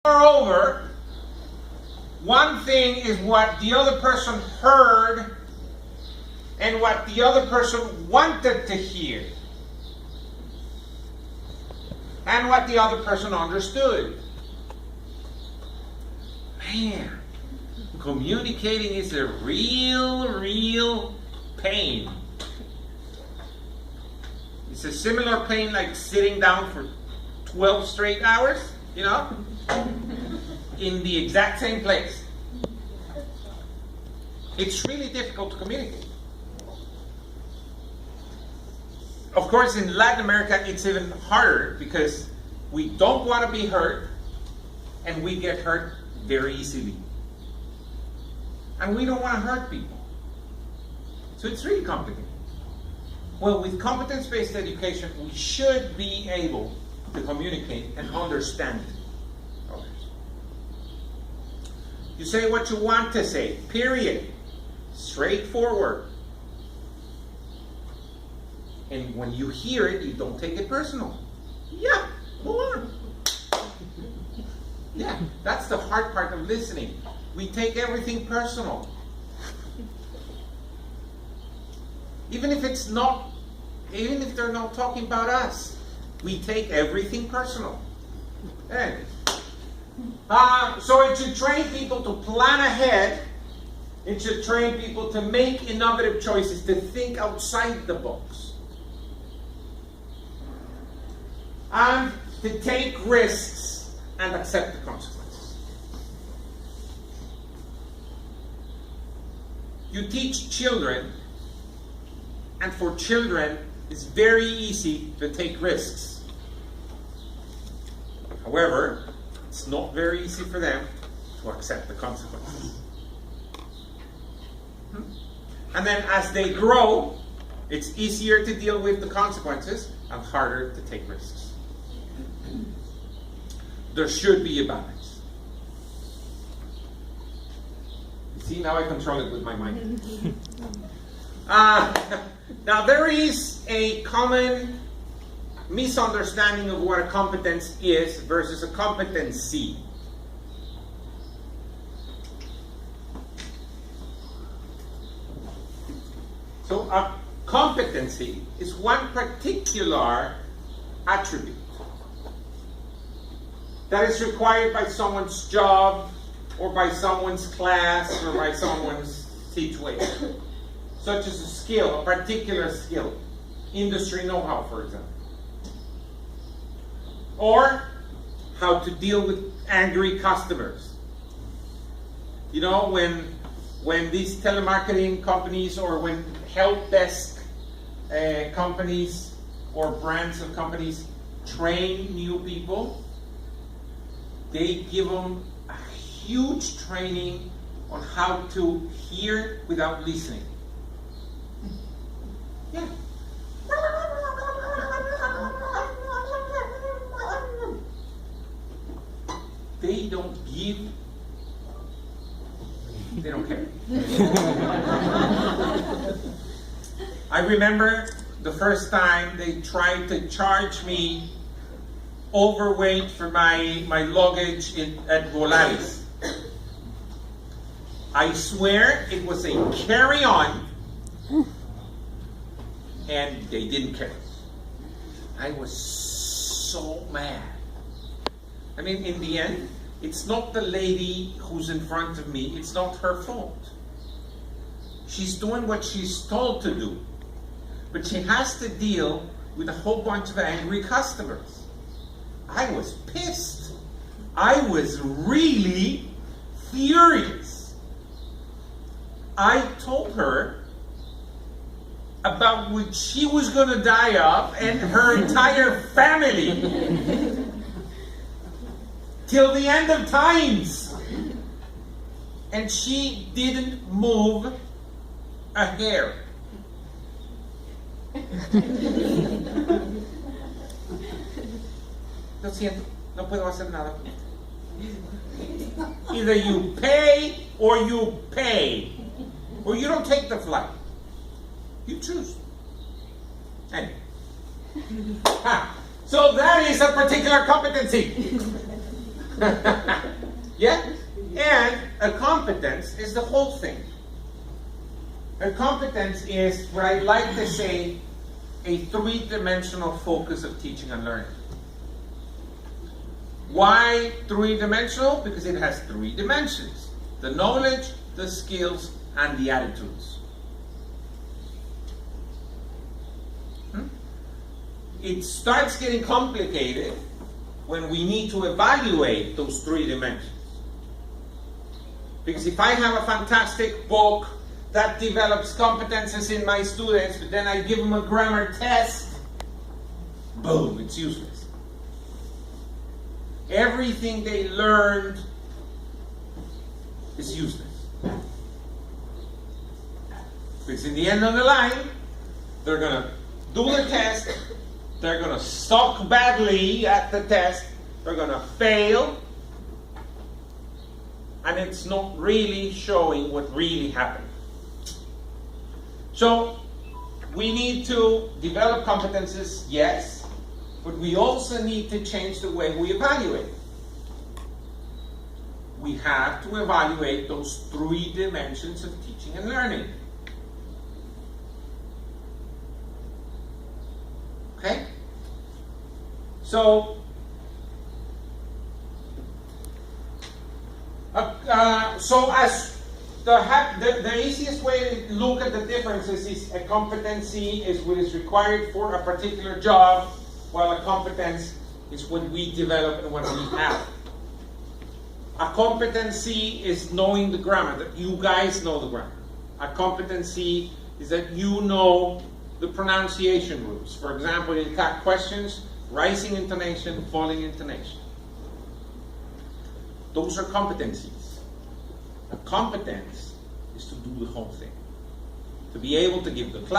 Moreover, one thing is what the other person heard and what the other person wanted to hear, and what the other person understood. Man, communicating is a real pain. It's a similar pain like sitting down for 12 straight hours, you know, in the exact same place. It's really difficult to communicate. Of course, in Latin America, it's even harder because we don't want to be hurt, and we get hurt very easily. And we don't want to hurt people. So it's really complicated. Well, with competence-based education, we should be able to communicate and understand others. You say what you want to say, period. Straightforward. And when you hear it, you don't take it personal. Yeah, go on. Yeah, that's the hard part of listening. We take everything personal. Even if they're not talking about us, we take everything personal. Anyways. So it should train people to plan ahead. It should train people to make innovative choices, to think outside the box. And to take risks and accept the consequences. You teach children, and for children, it's very easy to take risks. However, it's not very easy for them to accept the consequences. And then as they grow, it's easier to deal with the consequences and harder to take risks. There should be a balance. You see, now I control it with my mind. Now there is a common misunderstanding of what a competence is versus a competency. So a competency is one particular attribute that is required by someone's job, or by someone's class, or by someone's situation. Such as a skill, a particular skill. Industry know-how, for example. Or how to deal with angry customers. You know, when these telemarketing companies, or when help desk companies or brands of companies train new people, they give them a huge training on how to hear without listening. Yeah. They don't give. They don't care. I remember the first time they tried to charge me overweight for my luggage at Volaris. I swear it was a carry-on, and they didn't care. I was so mad. I mean, in the end, it's not the lady who's in front of me, it's not her fault. She's doing what she's told to do, but she has to deal with a whole bunch of angry customers. I was pissed. I was really furious. I told her about what she was going to die of and her entire family. Till the end of times. And she didn't move a hair. Lo siento, no puedo hacer nada. Either you pay or you pay. Or you don't take the flight. You choose. Anyway. So that is a particular competency. Yeah? And a competence is the whole thing. A competence is what I like to say a three-dimensional focus of teaching and learning. Why three-dimensional? Because it has three dimensions: the knowledge, the skills, and the attitudes. It starts getting complicated when we need to evaluate those three dimensions. Because if I have a fantastic book that develops competences in my students, but then I give them a grammar test, boom, it's useless. Everything they learned is useless. Because in the end of the line, they're going to do the test, they're going to suck badly at the test, they're going to fail, and it's not really showing what really happened. So, we need to develop competences, yes, but we also need to change the way we evaluate. We have to evaluate those three dimensions of teaching and learning. Okay? So, as the easiest way to look at the differences is a competency is what is required for a particular job, while a competence is what we develop and what we have. A competency is knowing the grammar, that you guys know the grammar. A competency is that you know the pronunciation rules. For example, in CAT questions, rising intonation, falling intonation. Those are competencies. A competence is to do the whole thing. To be able to give the class